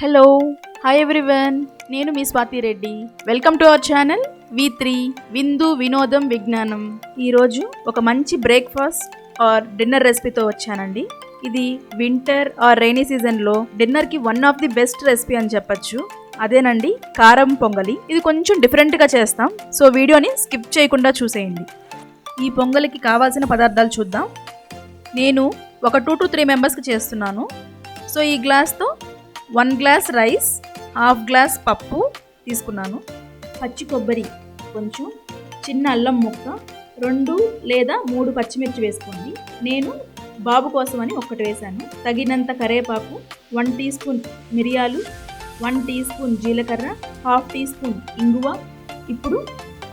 Hello hi everyone, నేను మీ Swathi Reddy. Welcome to our channel V3 Vindu వినోదం విజ్ఞానం. ఈరోజు ఒక మంచి బ్రేక్ఫాస్ట్ ఆర్ డిన్నర్ రెసిపీతో వచ్చానండి. ఇది వింటర్ ఆర్ రైనీ సీజన్లో డిన్నర్కి one of the best recipe అని చెప్పచ్చు. అదేనండి కారం పొంగలి. ఇది కొంచెం డిఫరెంట్గా చేస్తాం, సో వీడియోని స్కిప్ చేయకుండా చూసేయండి. ఈ పొంగలికి కావాల్సిన పదార్థాలు చూద్దాం. నేను ఒక 2 to 3 మెంబర్స్కి చేస్తున్నాను. సో ఈ గ్లాస్తో 1 గ్లాస్ రైస్, హాఫ్ గ్లాస్ పప్పు తీసుకున్నాను. పచ్చి కొబ్బరి కొంచెం, చిన్న అల్లం ముక్క, 2 లేదా 3 పచ్చిమిర్చి వేసుకోండి. నేను బాబు కోసమని ఒక్కటి వేశాను. తగినంత కరివేపాకు, 1 టీ స్పూన్ మిరియాలు, 1 టీ స్పూన్ జీలకర్ర, హాఫ్ టీ స్పూన్ ఇంగువ. ఇప్పుడు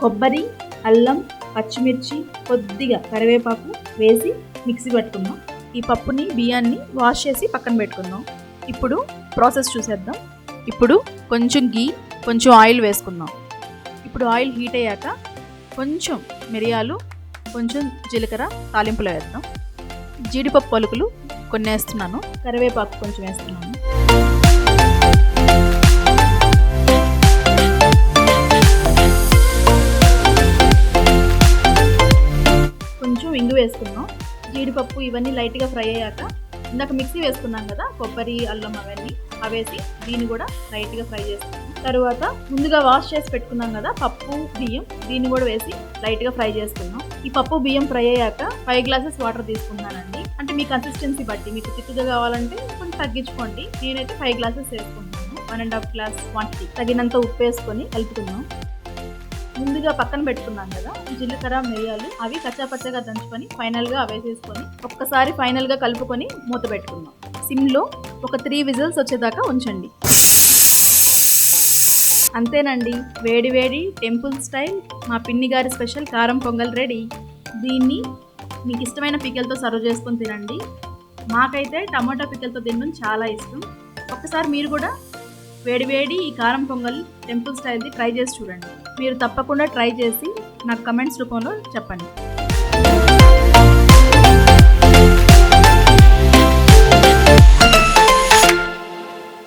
కొబ్బరి, అల్లం, పచ్చిమిర్చి, కొద్దిగా కరివేపాకు వేసి మిక్సీ పట్టుకుందాం. ఈ పప్పుని బియ్యాన్ని వాష్ చేసి పక్కన పెట్టుకుందాం. ఇప్పుడు ప్రాసెస్ చూసేద్దాం. ఇప్పుడు కొంచెం గీ, కొంచెం ఆయిల్ వేసుకుందాం. ఇప్పుడు ఆయిల్ హీట్ అయ్యాక కొంచెం మిరియాలు, కొంచెం జీలకర్ర తాలింపులో వేద్దాం. జీడిపప్పు పలుకులు కొన్ని వేస్తున్నాను, కరివేపాకు కొంచెం వేస్తున్నాను. కొంచెం ఇంగు వేసుకుందాం. జీడిపప్పు ఇవన్నీ లైట్గా ఫ్రై అయ్యాక ఇందాక మిక్సీ వేసుకున్నాం కదా, కొబ్బరి అల్లం అవన్నీ అవేసి దీన్ని కూడా లైట్గా ఫ్రై చేసుకున్నాం. తర్వాత ముందుగా వాష్ చేసి పెట్టుకున్నాం కదా పప్పు బియ్యం, దీన్ని కూడా వేసి లైట్గా ఫ్రై చేసుకున్నాం. ఈ పప్పు బియ్యం ఫ్రై అయ్యాక 5 గ్లాసెస్ వాటర్ తీసుకున్నానండి. అంటే మీ కన్సిస్టెన్సీ బట్టి, మీకు తిక్కుగా కావాలంటే కొంచెం తగ్గించుకోండి. నేనైతే 5 గ్లాసెస్ వేసుకుంటాను. 1.5 గ్లాస్ క్వాంటిటీ. తగినంత ఉప్పు వేసుకొని కలుపుకుందాం. ముందుగా పక్కన పెట్టుకున్నాం కదా జీలకర్ర మిరియాలు, అవి కచ్చాపచ్చగా దంచుకొని ఫైనల్గా అవేసేసుకొని ఒక్కసారి ఫైనల్గా కలుపుకొని మూత పెట్టుకుందాం. సిమ్లో ఒక 3 విజిల్స్ వచ్చేదాకా ఉంచండి. అంతేనండి, వేడి వేడి టెంపుల్ స్టైల్ మా పిన్ని గారి స్పెషల్ కారం పొంగల్ రెడీ. దీన్ని మీకు ఇష్టమైన పిక్కలతో సర్వ్ చేసుకొని తినండి. మాకైతే టమాటా పిక్కలతో తినడం చాలా ఇష్టం. ఒక్కసారి మీరు కూడా వేడి ఈ కారం పొంగల్ టెంపుల్ స్టైల్ది ట్రై చేసి చూడండి. మీరు తప్పకుండా ట్రై చేసి నాకు కమెంట్స్ రూపంలో చెప్పండి.